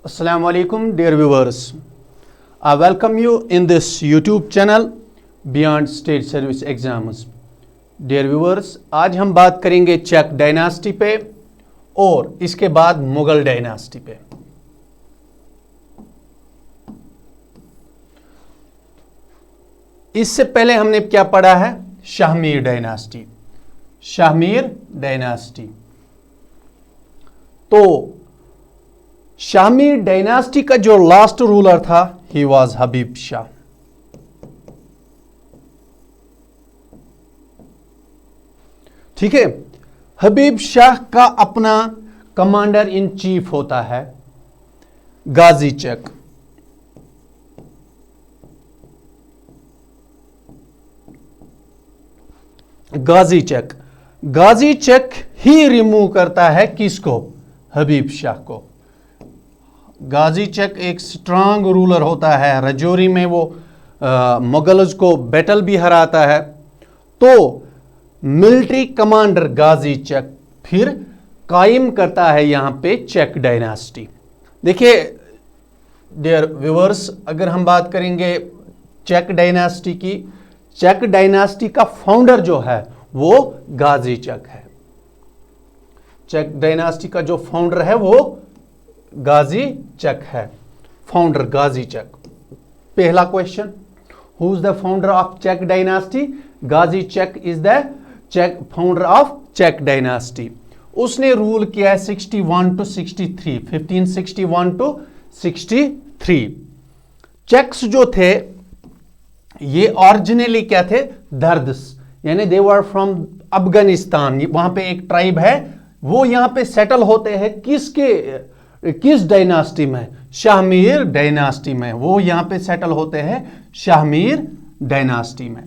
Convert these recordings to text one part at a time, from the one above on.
Assalamu alaikum dear viewers. I welcome you in this YouTube channel Beyond State Service Exams. Dear viewers, आज हम बात करेंगे चक dynasty पे और इसके बाद मुगल डायनास्टी पे। इससे पहले हमने क्या पढ़ा है? शाहमीर डायनास्टी। शाहमीर डायनास्टी। तो शाहमीर डायनास्टी का जो लास्ट रूलर था ही वाज हबीब शाह। ठीक है, हबीब शाह का अपना कमांडर इन चीफ होता है गाजी चक। गाजी चक। गाजी चक ही रिमूव करता है किसको? हबीब शाह को। गाजी चक एक स्ट्रांग रूलर होता है, रजौरी में वो मुगल्स को बैटल भी हराता है। तो मिलिट्री कमांडर गाजी चक फिर कायम करता है यहां पे चक डायनास्टी। देखिए डियर व्यूअर्स, अगर हम बात करेंगे चक डायनास्टी की, चक डायनास्टी का फाउंडर जो है वो गाजी चक है। चक डायनास्टी का जो फाउंडर है वो गाजी चक है। फाउंडर गाजी चक। पहला question, who is the founder of Chak dynasty? Ghazi Chak is the Chak founder of Chak dynasty. उसने रूल किया है 61 to 63, 1561 to 63। चक्स जो थे ये ओरिजिनली क्या थे? दर्दस, यानी दे वर फ्रॉम अफगानिस्तान। वहां पे एक ट्राइब है, वो यहां पे सेटल होते हैं किस डायनास्टी में? शाहमीर डायनास्टी में। वो यहां पे सेटल होते हैं शाहमीर डायनास्टी में।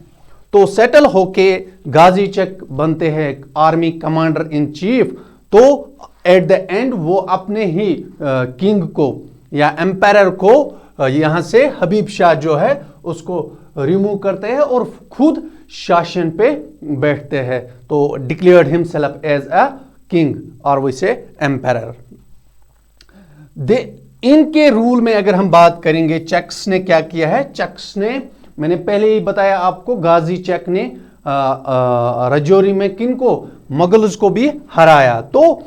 तो सेटल होके गाजी चक बनते हैं आर्मी कमांडर इन चीफ। तो एट द एंड वो अपने ही किंग को या एम्पायर को यहां से हबीब शाह जो है उसको रिमूव करते हैं और खुद शासन पे बैठते हैं। तो declared himself as a king और वैसे एम्पायर। इनके रूल में अगर हम बात करेंगे चक्स ने क्या किया है? चक्स ने, मैंने पहले ही बताया आपको, गाजी चक ने रजौरी में किनको? मुगल्स को भी हराया। तो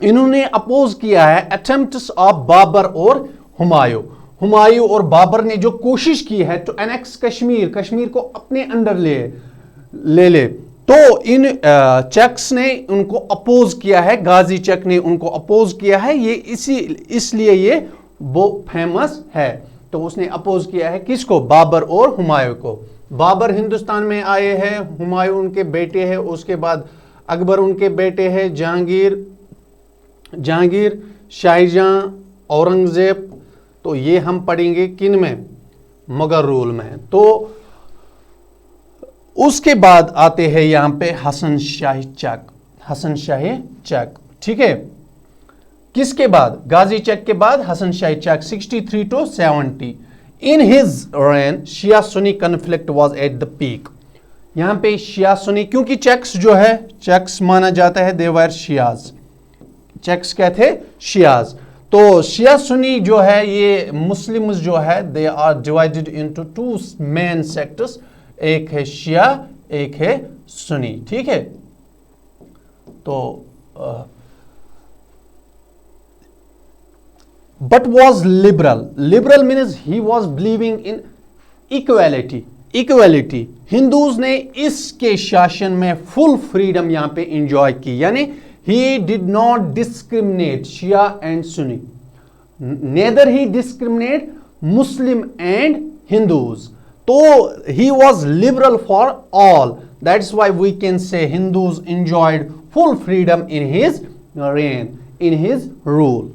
इन्होंने अपोज किया है अटेम्प्ट्स ऑफ बाबर और हुमायूं। हुमायूं और बाबर ने जो कोशिश की है टू एनेक्स कश्मीर, कश्मीर को अपने अंडर ले। तो इन चक्स ने उनको अपोज किया है, गाजी चक ने उनको अपोज किया है। ये इसलिए ये वो फेमस है। तो उसने अपोज किया है किसको? बाबर और हुमायूं को। बाबर हिंदुस्तान में आए हैं, हुमायूं उनके बेटे हैं, उसके बाद अकबर उनके बेटे हैं, जहांगीर, शाहजहां, औरंगजेब। तो ये हम पढ़ेंगे किन में? मुगल रूल में। तो उसके बाद आते हैं यहां पे हसन शाही चक। हसन शाही चक, ठीक है। किसके बाद? गाजी चक के बाद Hasan Shahi Chak 63 to 70। In his reign Shia Sunni conflict was at the peak. यहां पे शिया सुन्नी, क्योंकि चक्स जो है, चक्स माना जाता है दे वर शियाज। चक्स क्या थे? शियाज। तो शिया सुन्नी जो है ये मुस्लिम्स जो है they are divided into two main sectors. एक है शिया, एक है सुन्नी, ठीक है। तो but was liberal. Liberal means he was believing in equality. Hindus ने इसके शासन में फुल फ्रीडम यहां पे इंजॉय की, यानी he did not discriminate Shia and Sunni. Neither he discriminate Muslim and Hindus. तो he was liberal for all. That's why we can say Hindus enjoyed full freedom in his reign, in his rule.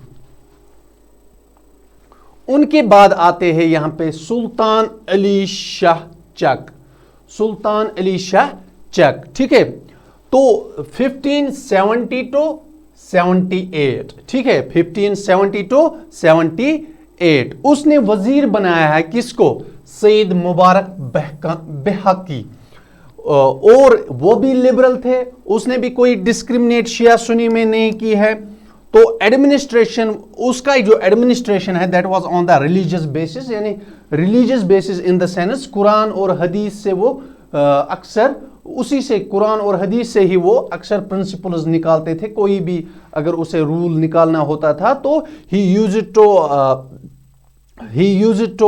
उनके बाद आते हैं यहां पे सुल्तान अली शाह चक। सुल्तान अली शाह चक, ठीक है। तो 1570 to 78, ठीक है, 1570 to 78। उसने वजीर बनाया है किसको? सईद मुबारक बेहकी। और वो भी लिबरल थे, उसने भी कोई डिस्क्रिमिनेट शिया सुन्नी में नहीं की है। तो एडमिनिस्ट्रेशन, उसका जो एडमिनिस्ट्रेशन है that was on the religious basis, यानी religious basis in the sense Quran और हदीस से वो अक्सर उसी से, कुरान और हदीस से ही वो अक्सर प्रिंसिपल्स निकालते थे। कोई भी अगर उसे रूल निकालना होता था तो he used to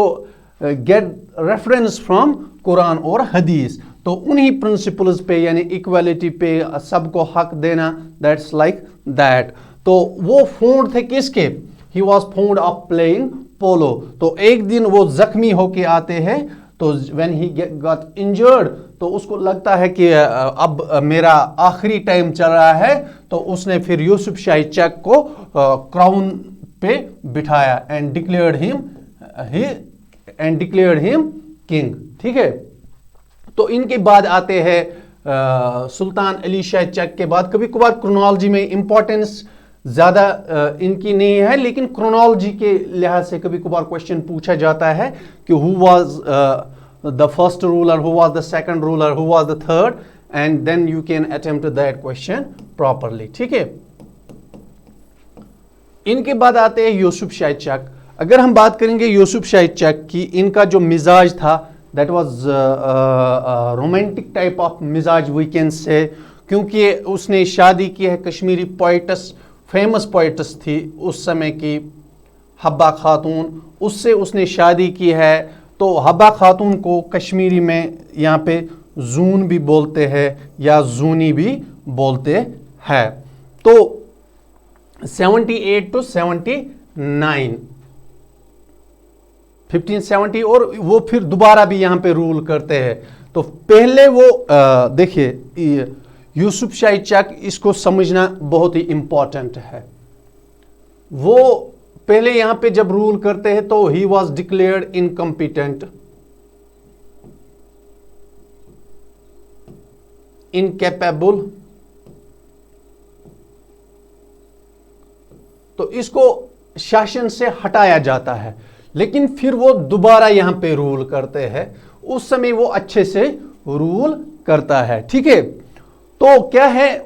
get reference from Quran और हदीस। तो उन्हीं प्रिंसिपल्स पे यानी इक्वालिटी पे, सबको हक देना, दैट्स लाइक दैट। तो वो फाउंड थे किसके? He was found of playing पोलो। तो एक दिन वो जख्मी होके आते हैं, तो व्हेन ही गॉट इंजर्ड, तो उसको लगता है कि अब मेरा आखिरी टाइम चल रहा है, तो उसने फिर यूसुफ शाही चक को क्राउन पे बिठाया एंड डिक्लेयर्ड हिम किंग। ठीक है, तो इनके बाद आते हैं सुल्तान अली शाह चक के बाद। कभी कभार क्रोनोलॉजी में इंपॉर्टेंस ज्यादा इनकी नहीं है, लेकिन क्रोनोलॉजी के लिहाज से कभी कभार क्वेश्चन पूछा जाता है कि who was the first ruler, who was the second ruler, who was the third, and then you can attempt that question properly. ठीक है, इनके बाद आते हैं यूसुफ शाही चक। अगर हम बात करेंगे यूसुफ शाही चक की, इनका जो मिजाज था that was romantic type of मिजाज वी कैन से, क्योंकि उसने शादी की है कश्मीरी पोइटस, फेमस पोइटस थी उस समय की हब्बा खातून, उससे उसने शादी की है। तो हब्बा खातून को कश्मीरी में यहाँ पे जून भी बोलते हैं या जूनी भी बोलते हैं। तो 78 to 79, 1570, और वो फिर दोबारा भी यहाँ पे रूल करते हैं। तो पहले वो देखिए यूसुफ शाही चक, इसको समझना बहुत ही इंपॉर्टेंट है। वो पहले यहां पे जब रूल करते हैं तो he was declared incompetent, incapable. तो इसको शासन से हटाया जाता है, लेकिन फिर वो दोबारा यहां पे रूल करते हैं। उस समय वो अच्छे से रूल करता है। ठीक है, तो क्या है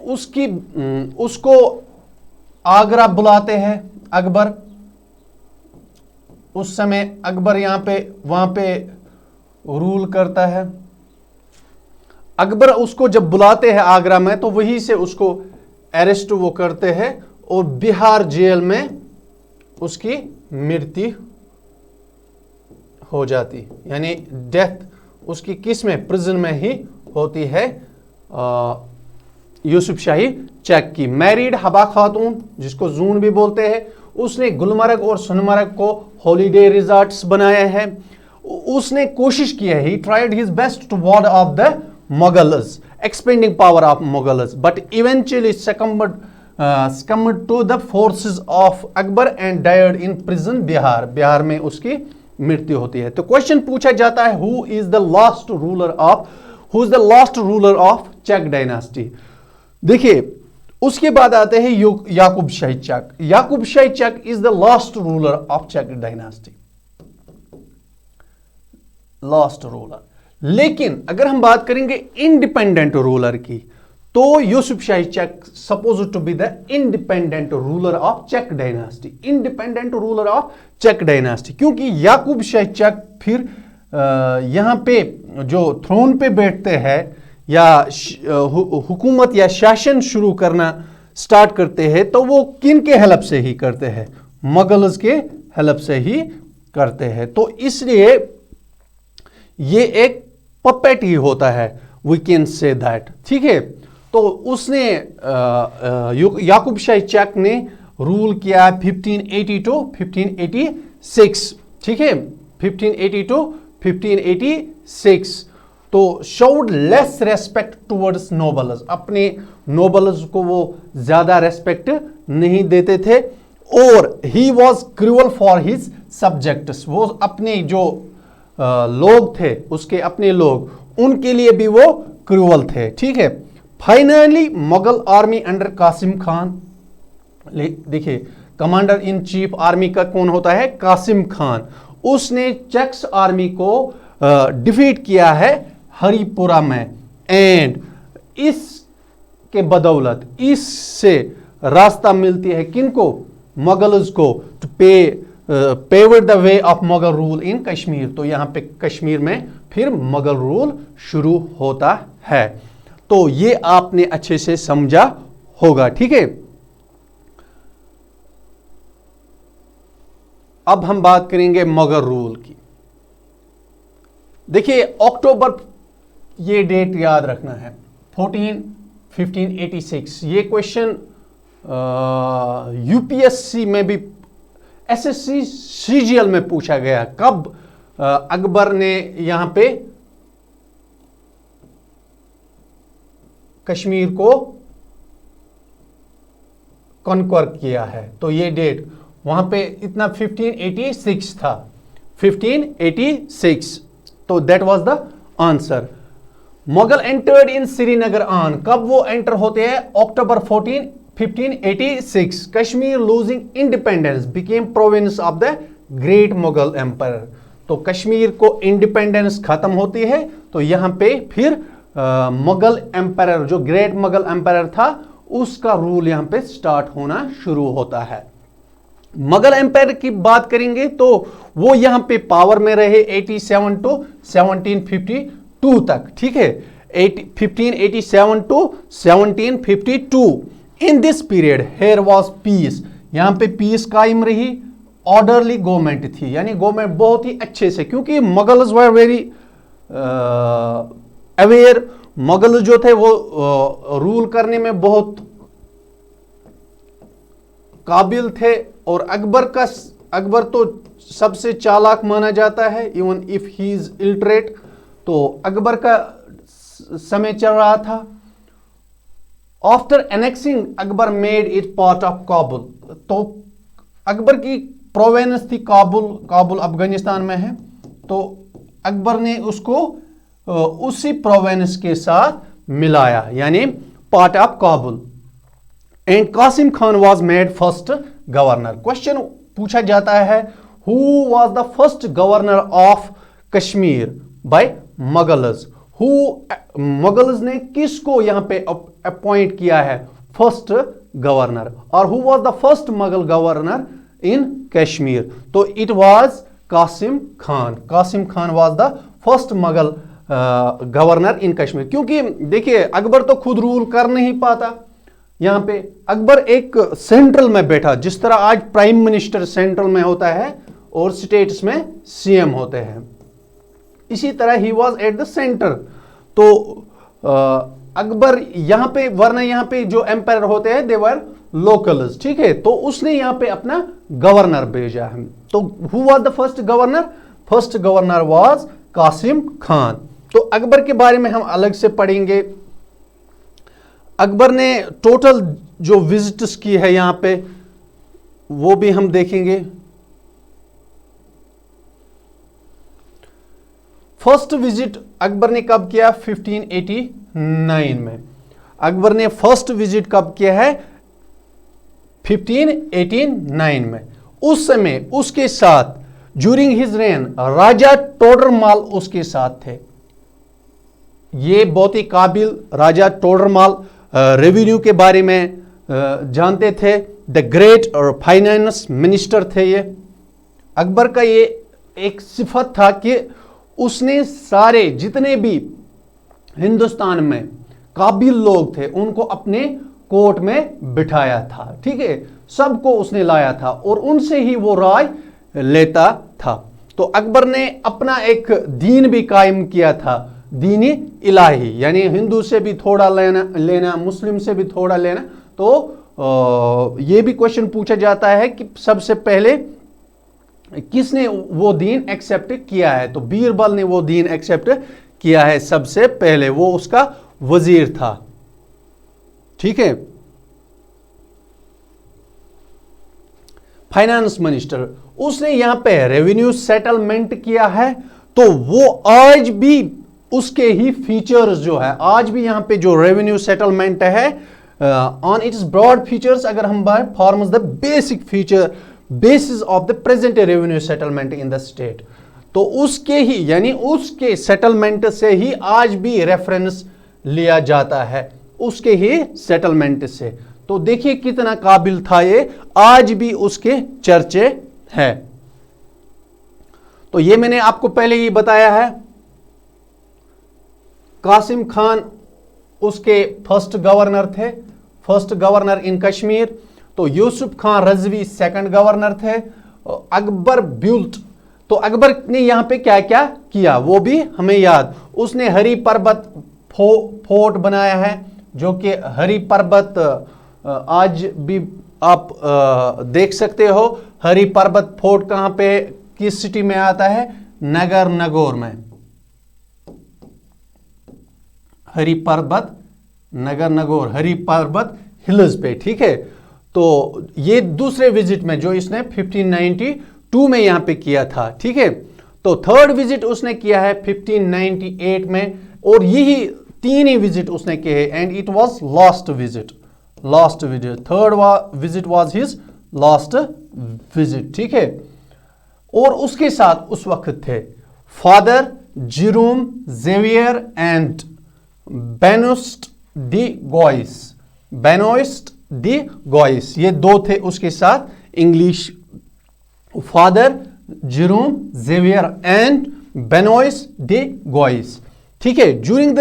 उसको आगरा बुलाते हैं अकबर। उस समय अकबर वहां पे रूल करता है। अकबर उसको जब बुलाते हैं आगरा में, तो वहीं से उसको अरेस्ट वो करते हैं और बिहार जेल में उसकी मृत्यु हो जाती, यानी डेथ उसकी किस में, प्रिजन में ही होती है यूसुफ शाही चक की। मैरिड हबा खातून, जिसको जून भी बोलते हैं, उसने गुलमर्ग और सोनमर्ग को हॉलीडे रिजॉर्ट्स बनाए हैं। उसने कोशिश की है, he tried his best to ward off the Mughals, expanding power of Mughals, but eventually succumbed to the forces of Akbar and died in prison Bihar. Bihar में उसकी मृत्यु होती है। तो क्वेश्चन पूछा जाता है, who is the last ruler of Chak dynasty. देखिए उसके बाद आते हैं Yakub Shahi Chak. Yakub Shahi Chak is the last ruler of Chak dynasty, last ruler. लेकिन अगर हम बात करेंगे इंडिपेंडेंट रूलर की, तो Yusuf Shahi Chak suppose to be the independent ruler of Chak dynasty, independent ruler of Chak dynasty. क्योंकि याकूब शाही चक फिर यहां पे जो थ्रोन पे बैठते हैं या हुकूमत या शासन शुरू करना स्टार्ट करते हैं, तो वो किन के हेल्प से ही करते हैं, मुगल्स के हेल्प से ही करते हैं। तो इसलिए ये एक पपेट ही होता है, वी कैन से दैट। ठीक है, तो उसने याकूब शाही चक ने रूल किया 1580 टू 1586। ठीक है, 1580 टू 1586। तो showed less respect towards nobles, अपने नोबल्स को वो ज्यादा रेस्पेक्ट नहीं देते थे। और he was cruel for his subjects, वो अपने जो लोग थे, उसके अपने लोग, उनके लिए भी वो क्रूअल थे। ठीक है, finally Mughal army under Qasim Khan, देखिए कमांडर इन चीफ आर्मी का कौन होता है, कासिम खान। उसने चक्स आर्मी को डिफीट किया है हरिपुरा में, एंड इसके बदौलत, इससे रास्ता मिलती है किनको, मुगल्स को, to paved the way of Mughal rule in Kashmir. तो यहाँ पे कश्मीर में फिर मुगल रूल शुरू होता है। तो ये आपने अच्छे से समझा होगा, ठीक है। अब हम बात करेंगे मुगल रूल की। देखिए अक्टूबर, ये डेट याद रखना है, 1586। ये क्वेश्चन यूपीएससी में भी, एसएससी सीजीएल में पूछा गया, कब अकबर ने यहां पे कश्मीर को कॉन्क्वर किया है। तो ये डेट वहां पे इतना 1586 था, 1586। तो that was the answer. Mughal entered in Srinagar on, कब वो एंटर होते हैं, October 14, 1586। Kashmir losing independence became province of the great Mughal empire. तो कश्मीर को इंडिपेंडेंस खत्म होती है, तो यहां पे फिर मुगल एम्पायर, जो ग्रेट मुगल एम्पायर था, उसका रूल यहां पे स्टार्ट होना शुरू होता है। मुगल एम्पायर की बात करेंगे तो वो यहां पे पावर में रहे 87 टू 1752 तक, ठीक है, 1587 to 1752। In this period there was peace, यहां पे पीस कायम रही, ऑर्डरली गवर्नमेंट थी, यानी गवर्नमेंट बहुत ही अच्छे से, क्योंकि Mughals were very aware, Mughal जो थे वो रूल करने में बहुत काबिल थे। और अकबर तो सबसे चालाक माना जाता है, even if he is illiterate. तो अकबर का समय चल रहा था। After annexing Akbar made it part of Kabul, तो अकबर की प्रोविंस थी काबुल अफगानिस्तान में है, तो अकबर ने उसको उसी प्रोविंस के साथ मिलाया, यानी part of Kabul. And Kasim Khan was made first governor. Question पूछा जाता है, who was the first governor of Kashmir by Mughals. Mughals ने किसको यहां पे अपॉइंट किया है, फर्स्ट गवर्नर, और who was the first Mughal governor in Kashmir. तो it was Qasim Khan. Kasim Khan was the first Mughal governor in Kashmir. क्योंकि देखिए अकबर तो खुद रूल कर नहीं पाता, यहां पे अकबर एक सेंट्रल में बैठा, जिस तरह आज प्राइम मिनिस्टर सेंट्रल में होता है और स्टेट्स में सीएम होते हैं, इसी तरह he was at the centre. तो अकबर यहां पे, वरना यहां पे जो एम्पायर होते हैं दे वर लोकल्स, ठीक है। तो उसने यहां पे अपना गवर्नर भेजा है। तो who was the first governor, first governor was Qasim Khan. तो अकबर के बारे में हम अलग से पढ़ेंगे। अकबर ने टोटल जो विजिट्स की है यहां पे, वो भी हम देखेंगे। फर्स्ट विजिट अकबर ने कब किया, 1589 में। अकबर ने फर्स्ट विजिट कब किया है, 1589 में। उस समय उसके साथ ड्यूरिंग हिज रेन राजा टोडरमाल उसके साथ थे। ये बहुत ही काबिल राजा टोडरमाल रेवेन्यू के बारे में जानते थे, द ग्रेट और फाइनेंस मिनिस्टर थे ये। अकबर का ये एक सिफत था कि उसने सारे जितने भी हिंदुस्तान में काबिल लोग थे उनको अपने कोर्ट में बिठाया था, ठीक है, सबको उसने लाया था और उनसे ही वो राय लेता था। तो अकबर ने अपना एक दीन भी कायम किया था, दीनी इलाही, यानी हिंदू से भी थोड़ा लेना, मुस्लिम से भी थोड़ा लेना। तो ये भी क्वेश्चन पूछा जाता है कि सबसे पहले किसने वो दीन एक्सेप्ट किया है। तो बीरबल ने वो दीन एक्सेप्ट किया है सबसे पहले, वो उसका वजीर था, ठीक है। फाइनेंस मिनिस्टर, उसने यहां पे रेवेन्यू सेटलमेंट किया है। तो वो आज भी उसके ही फीचर्स जो है, आज भी यहां पे जो रेवेन्यू सेटलमेंट है, ऑन इट्स ब्रॉड फीचर्स अगर हम बात, forms the basic feature basis of the present revenue settlement in the state. तो उसके ही, यानी उसके सेटलमेंट से ही आज भी रेफरेंस लिया जाता है, उसके ही सेटलमेंट से। तो देखिए कितना काबिल था ये, आज भी उसके चर्चे हैं। तो ये मैंने आपको पहले ही बताया है, कासिम खान उसके फर्स्ट गवर्नर थे, फर्स्ट गवर्नर इन कश्मीर। तो यूसुफ खान रजवी सेकंड गवर्नर थे। अकबर ब्यूल्ट, तो अकबर ने यहां पे क्या क्या किया वो भी हमें याद। उसने हरी पर्वत फोर्ट बनाया है, जो कि हरी पर्वत आज भी आप देख सकते हो। हरी पर्वत फोर्ट कहां पे, किस सिटी में आता है, नगर नगौर में। हरी पर्वत नगर नगौर, हरी पर्वत हिल्स पे, ठीक है। तो ये दूसरे विजिट में जो इसने 1592 में यहां पे किया था, ठीक है। तो थर्ड विजिट उसने किया है 1598 में, और यही तीन ही विजिट उसने किए हैं, and it was last visit, last visit. Third visit was his last visit, ठीक है। और उसके साथ उस वक्त थे father Jerome Xavier and Benoist de Goes, Benoist de Goes, ये दो थे उसके साथ English, father Jerome Xavier and Benois de Goes, ठीक है। ड्यूरिंग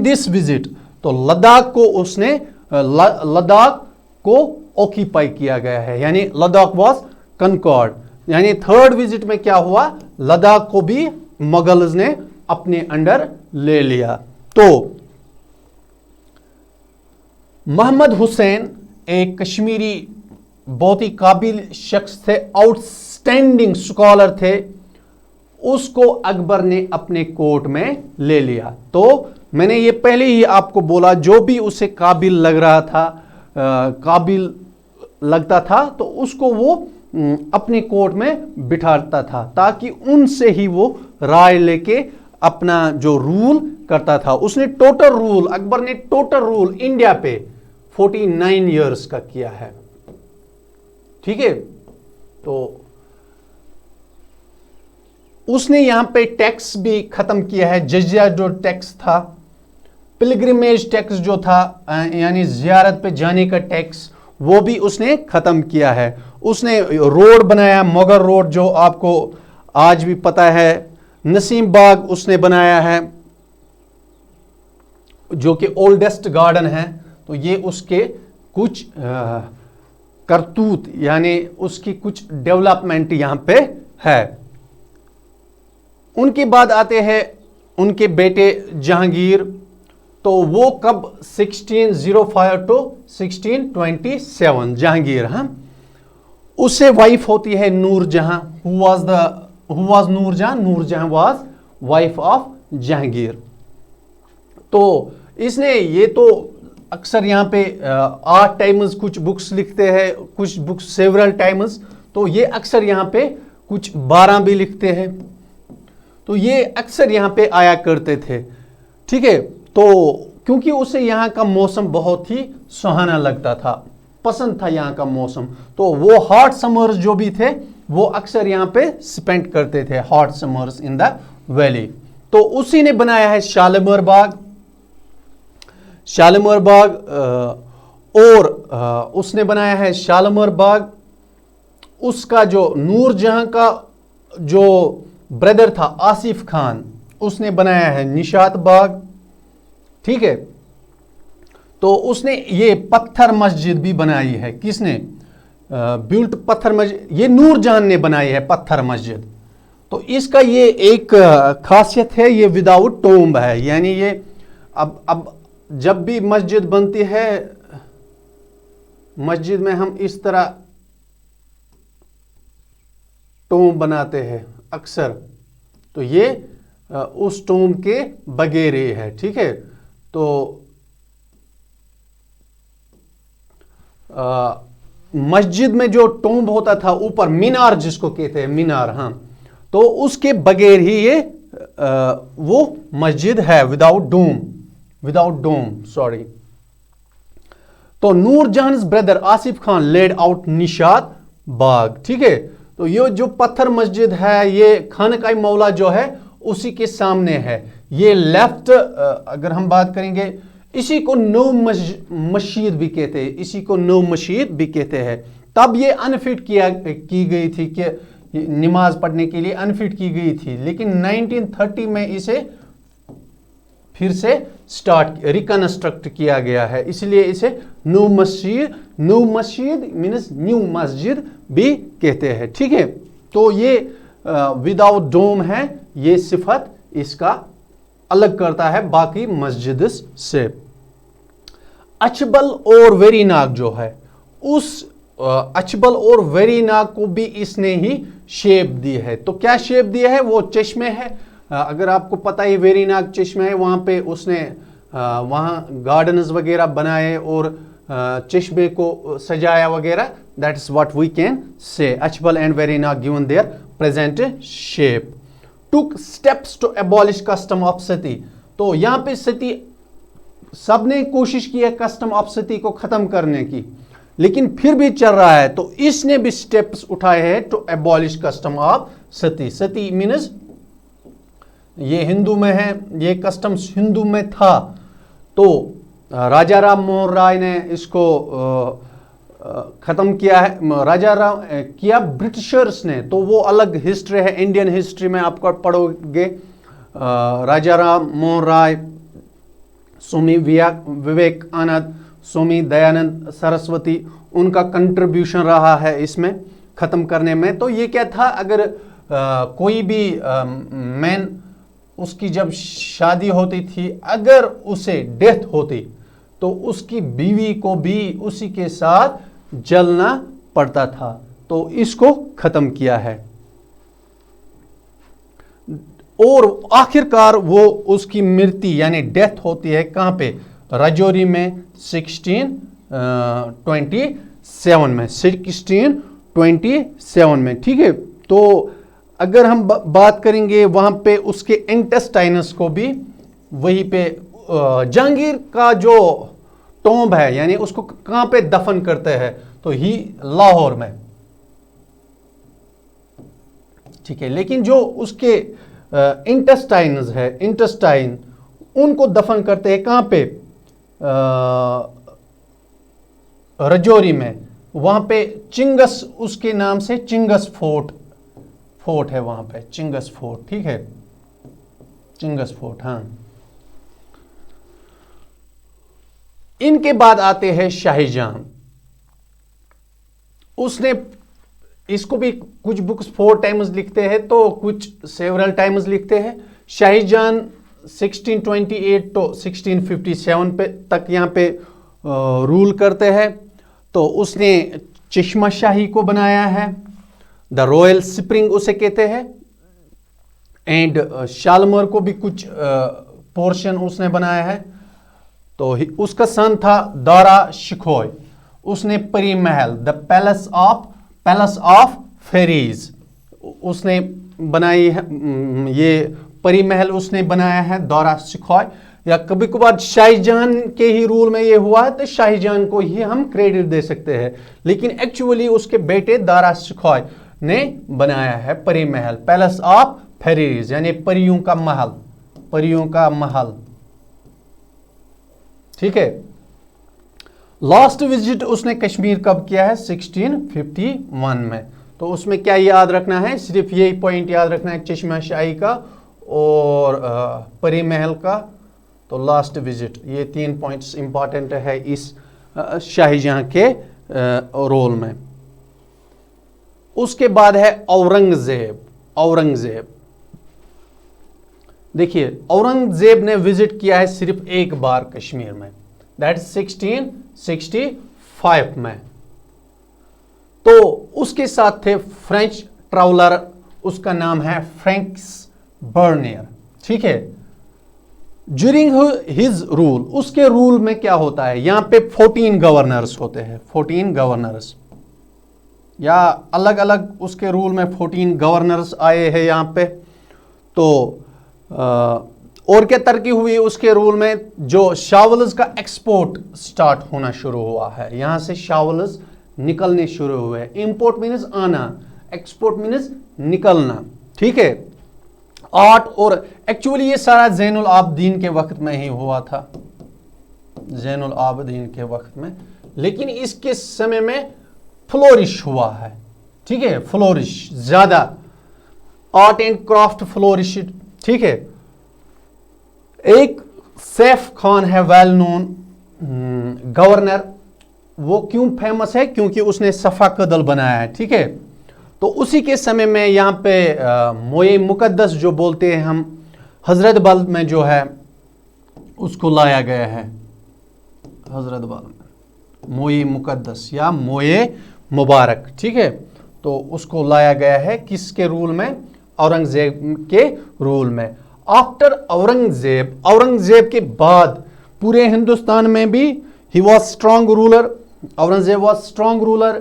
दिस विजिट, तो लद्दाख को उसने, लद्दाख को ऑक्यूपाई किया गया है, यानी लद्दाख वाज कनकॉर्ड। यानी थर्ड विजिट में क्या हुआ, लद्दाख को भी मुगल्स ने अपने अंडर ले लिया। तो मोहम्मद हुसैन एक कश्मीरी बहुत ही काबिल शख्स थे, आउटस्टैंडिंग स्कॉलर थे, उसको अकबर ने अपने कोर्ट में ले लिया। तो मैंने ये पहले ही आपको बोला, जो भी उसे काबिल लग रहा था, काबिल लगता था, तो उसको वो अपने कोर्ट में बिठाता था, ताकि उनसे ही वो राय लेके अपना जो रूल करता था। उसने टोटल रूल, अकबर ने टोटल रूल इंडिया पे 49 इयर्स का किया है, ठीक है। तो उसने यहां पे टैक्स भी खत्म किया है, जजिया जो टैक्स था, पिलग्रिमेज टैक्स जो था, यानी जियारत पे जाने का टैक्स, वो भी उसने खत्म किया है। उसने रोड बनाया, मुगल रोड, जो आपको आज भी पता है। नसीम बाग उसने बनाया है, जो कि ओल्डेस्ट गार्डन है। तो ये उसके कुछ करतूत, यानी उसकी कुछ डेवलपमेंट यहां पे है। उनके बाद आते हैं उनके बेटे जहांगीर। तो वो कब, 1605 टू 1627 जहांगीर, हाँ। उससे वाइफ होती है Nurjahan, who was Nurjahan, Nurjahan was wife of Jahangir. तो इसने ये तो अक्सर यहाँ पे 8 टाइम्स कुछ बुक्स लिखते हैं, कुछ बुक्स सेवरल टाइम्स, तो ये अक्सर यहाँ पे कुछ 12 भी लिखते हैं। तो ये अक्सर यहाँ पे आया करते थे, ठीक है। तो क्योंकि उसे यहाँ का मौसम बहुत ही सुहाना लगता था, पसंद था यहाँ का मौसम, तो वो हॉट समर्स जो भी थे वो अक्सर यहाँ पे स्पेंड करते थे, hot summers in the valley. तो उसी ने बनाया है शालीमार बाग, शालीमार बाग, और उसने बनाया है शालीमार बाग। उसका जो नूरजहां का जो ब्रदर था आसिफ खान, उसने बनाया है निशात बाग, ठीक है। तो उसने ये पत्थर मस्जिद भी बनाई है, किसने, बिल्ट पत्थर मस्जिद, ये नूरजहां ने बनाई है पत्थर मस्जिद। तो इसका ये एक खासियत है, ये विदाउट टोम्ब है, यानी ये अब जब भी मस्जिद बनती है, मस्जिद में हम इस तरह टोम्ब बनाते हैं अक्सर, तो ये उस टोम्ब के बगैर ही है, ठीक है। तो मस्जिद में जो टोम्ब होता था ऊपर, मीनार जिसको कहते हैं, मीनार, हाँ, तो उसके बगैर ही ये वो मस्जिद है, विदाउट डोम, सॉरी। तो Nurjahan's brother Asif Khan laid out Nishat Bagh, ठीक है। तो ये जो पत्थर मस्जिद है, ये खानकाई मौला जो है उसी के सामने है। ये लेफ्ट, अगर हम बात करेंगे, इसी को नौ मस्जिद भी कहते हैं, इसी को नौ मस्जिद भी कहते हैं। तब ये अनफिट की गई थी कि नमाज पढ़ने के लिए अनफिट की गई थी, लेकिन 1930 में इसे फिर से रिकंस्ट्रक्ट किया गया है, इसलिए इसे न्यू मस्जिद मीन्स न्यू मस्जिद भी कहते हैं। ठीक है, तो ये विदाउट डोम है, ये सिफत इसका अलग करता है बाकी मस्जिद से। अचबल और वेरीनाग जो है, उस अचबल और वेरीनाग को भी इसने ही शेप दी है। तो क्या शेप दिया है? वो चश्मे है, अगर आपको पता है वेरीनाग चश्मे है, वहाँ पे उसने वहाँ गार्डन्स वगैरह बनाए और चश्मे को सजाया वगैरह। That is what we can say. Achabal and Verinag given their present shape. Took steps to abolish custom of sati. तो यहाँ पे सती सबने कोशिश की है कस्टम ऑफ सती को खत्म करने की, लेकिन फिर भी चल रहा है, तो इसने भी स्टेप्स उठाए हैं to abolish custom of sati. Sati means ये हिंदू में है, ये कस्टम हिंदू में था, तो राजा राम मोहन राय ने इसको खत्म किया है। राजा राम किया ब्रिटिशर्स ने, तो वो अलग हिस्ट्री है, इंडियन हिस्ट्री में आपको पढ़ोगे। राजा राम मोहन राय, स्वामी विवेकानंद, स्वामी दयानंद सरस्वती, उनका कंट्रीब्यूशन रहा है इसमें खत्म करने में। तो ये क्या था, अगर कोई भी मैन, उसकी जब शादी होती थी, अगर उसे डेथ होती तो उसकी बीवी को भी उसी के साथ जलना पड़ता था, तो इसको खत्म किया है। और आखिरकार वो उसकी मृत्यु यानी डेथ होती है कहां पे? राजौरी में 1627 में, 1627 में। ठीक है, तो अगर हम बात करेंगे वहां पे उसके इंटेस्टाइनस को भी वहीं पे जहांगीर का जो टॉम्ब है, यानी उसको कहां पे दफन करते हैं, तो ही लाहौर में। ठीक है, लेकिन जो उसके इंटेस्टाइनस है, इंटेस्टाइन, उनको दफन करते हैं कहां पे? राजौरी में। वहां पे चिंगस, उसके नाम से चिंगस फोर्ट है वहां पे, चिंगस फोर्ट। ठीक है, चिंगस फोर्ट। हाँ, इनके बाद आते हैं शाहीजहां। उसने इसको भी कुछ बुक्स 4 टाइम्स लिखते हैं, तो कुछ सेवरल टाइम्स लिखते हैं। शाहीजहां 1628 तो 1657 पे तक यहाँ पे रूल करते हैं। तो उसने चश्मा शाही को बनाया है, द रॉयल स्प्रिंग उसे कहते हैं, एंड शालमर को भी कुछ पोर्शन उसने बनाया है। तो उसका सन था दारा शिकोह, उसने परी महल, द पैलेस ऑफ फेरीज उसने बनाई है। ये परी महल उसने बनाया है दारा शिकोह। या कभी कभार शाहीजहां के ही रूल में ये हुआ है, तो शाहीजहां को ही हम क्रेडिट दे सकते हैं, लेकिन एक्चुअली उसके बेटे दारा शिकोह ने बनाया है परी महल, पैलेस ऑफ फेरीज, यानी परियों का महल, परियों का महल। ठीक है, लास्ट विजिट उसने कश्मीर कब किया है? 1651 में। तो उसमें क्या याद रखना है? सिर्फ यही पॉइंट याद रखना है, चश्मा शाही का और परी महल का। तो लास्ट विजिट, ये 3 पॉइंट्स इंपॉर्टेंट है इस शाहीजहां के रोल में। उसके बाद है औरंगजेब। देखिए, औरंगजेब ने विजिट किया है सिर्फ एक बार कश्मीर में, दैट 1665 में। तो उसके साथ थे फ्रेंच ट्रैवलर, उसका नाम है फ्रैंक्स बर्नियर। ठीक है, ड्यूरिंग हिज रूल, उसके रूल में क्या होता है? यहां पे 14 गवर्नर्स होते हैं, 14 गवर्नर्स, या अलग अलग उसके रूल में 14 गवर्नर्स आए हैं यहां पे। तो और क्या तरक्की हुई उसके रूल में? जो शावल्स का एक्सपोर्ट स्टार्ट होना शुरू हुआ है, यहां से शावल्स निकलने शुरू हुए। इंपोर्ट मीन्स आना, एक्सपोर्ट मीन्स निकलना। ठीक है, आर्ट, और एक्चुअली ये सारा ज़ैनुल आबदीन के वक्त में ही हुआ था। ज़ैनुल आबिदीन के वक्त में, लेकिन इसके समय में फ्लोरिश हुआ है, ठीक है, फ्लोरिश ज़्यादा, आर्ट एंड क्राफ्ट फ्लोरिश, ठीक है। एक सैफ खान है वेल नोन गवर्नर, वो क्यों फेमस है? क्योंकि उसने सफ़ा कदल बनाया है, ठीक है। तो उसी के समय में यहाँ पे मोए मुकद्दस जो बोलते हैं हम, हजरत बल में जो है उसको लाया गया है, हजरत बल में मोए मुकद्दस या मोए मुबारक, ठीक है। तो उसको लाया गया है किसके रूल में? औरंगजेब के रूल में। आफ्टर औरंगजेब, औरंगजेब के बाद पूरे हिंदुस्तान में भी he was strong ruler, Aurangzeb was strong ruler.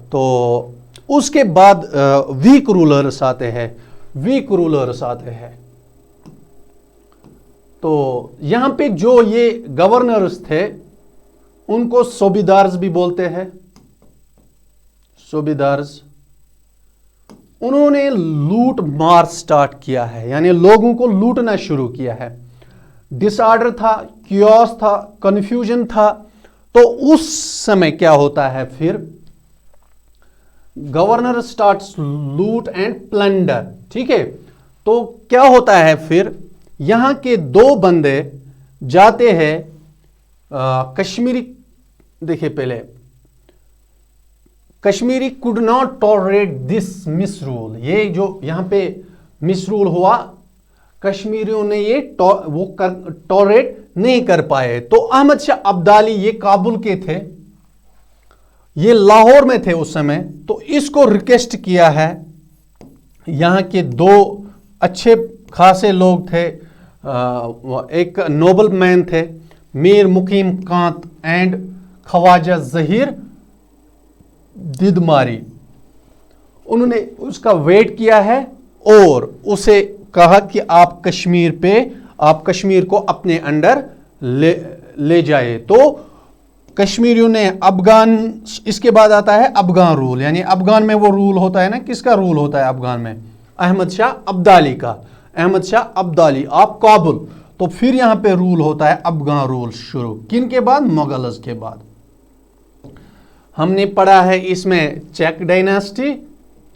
तो उसके बाद वीक रूलर्स आते हैं, वीक रूलर्स आते हैं। तो यहां पे जो ये गवर्नर्स थे उनको सूबेदार्स भी बोलते हैं, सूबेदार्स। उन्होंने लूट मार स्टार्ट किया है, यानी लोगों को लूटना शुरू किया है। डिसऑर्डर था, क्योस था, कंफ्यूजन था। तो उस समय क्या होता है फिर? गवर्नर स्टार्ट्स लूट एंड प्लंडर, ठीक है। तो क्या होता है फिर? यहां के दो बंदे जाते हैं कश्मीरी, देखिए पहले, Kashmiri could not tolerate this मिसरूल। ये जो यहां पे मिसरूल हुआ, कश्मीरियों ने ये वो टॉलरेट नहीं कर पाए। तो अहमद शाह अब्दाली, ये काबुल के थे, ये लाहौर में थे उस समय, तो इसको रिक्वेस्ट किया है। यहां के दो अच्छे खासे लोग थे, एक नोबल मैन थे, मीर मुकीम कांत एंड ख्वाजा जहीर दिदमारी। उन्होंने उसका वेट किया है और उसे कहा कि आप कश्मीर को अपने अंडर ले जाए। तो कश्मीरियों ने अफगान, इसके बाद आता है अफगान रूल, यानी अफगान में वो रूल होता है ना, किसका रूल होता है अफगान में? अहमद शाह अब्दाली का। अहमद शाह अब्दाली आप काबुल, तो फिर यहां पे रूल होता है अफगान रूल शुरू। किन के बाद? मुगल्स के बाद। हमने पढ़ा है इसमें चेक डायनास्टी,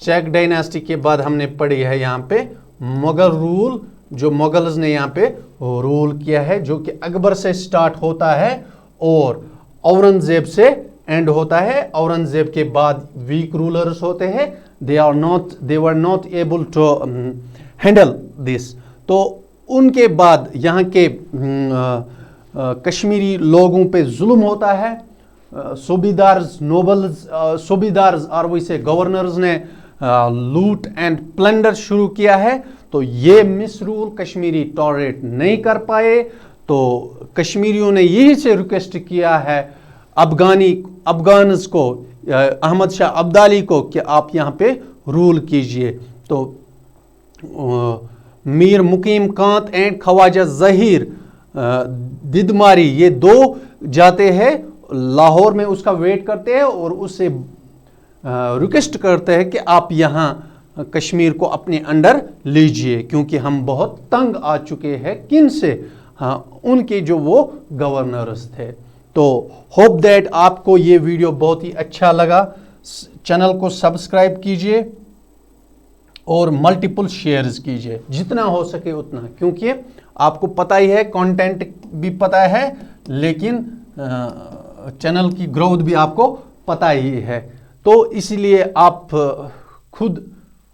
चेक डायनास्टी के बाद हमने पढ़ी है यहां पे मुगल रूल, जो मुगल्स ने यहां पे रूल किया है, जो कि अकबर से स्टार्ट होता है और औरंगजेब से एंड होता है। औरंगजेब के बाद वीक रूलर्स होते हैं, they were not able to handle this. तो उनके बाद यहाँ के कश्मीरी लोगों पे जुल्म होता है। सूबेदार्स, नोबल्स, सूबेदार्स और वैसे गवर्नर्स ने लूट एंड प्लंडर शुरू किया है। तो ये मिसरूल कश्मीरी टॉलरेट नहीं कर पाए। तो कश्मीरियों ने यही से रिक्वेस्ट किया है अफगान्स को, अहमद शाह अब्दाली को, कि आप यहाँ पे रूल कीजिए। तो मीर मुकीम कांत एंड ख्वाजा जहीर दिदमारी, ये दो जाते हैं लाहौर में, उसका वेट करते हैं और उससे रिक्वेस्ट करते हैं कि आप यहाँ कश्मीर को अपने अंडर लीजिए, क्योंकि हम बहुत तंग आ चुके हैं। किन से? हाँ, उनके जो वो गवर्नर्स थे। तो होप दैट आपको ये वीडियो बहुत ही अच्छा लगा। चैनल को सब्सक्राइब कीजिए और मल्टीपल शेयर्स कीजिए, जितना हो सके उतना, क्योंकि आपको पता ही है, कंटेंट भी पता है, लेकिन चैनल की ग्रोथ भी आपको पता ही है। तो इसलिए आप खुद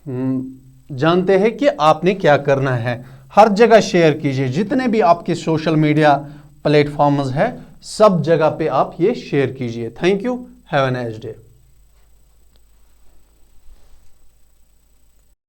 जानते हैं कि आपने क्या करना है। हर जगह शेयर कीजिए, जितने भी आपके सोशल मीडिया प्लेटफॉर्म्स है, सब जगह पे आप ये शेयर कीजिए। Thank you, have a nice day.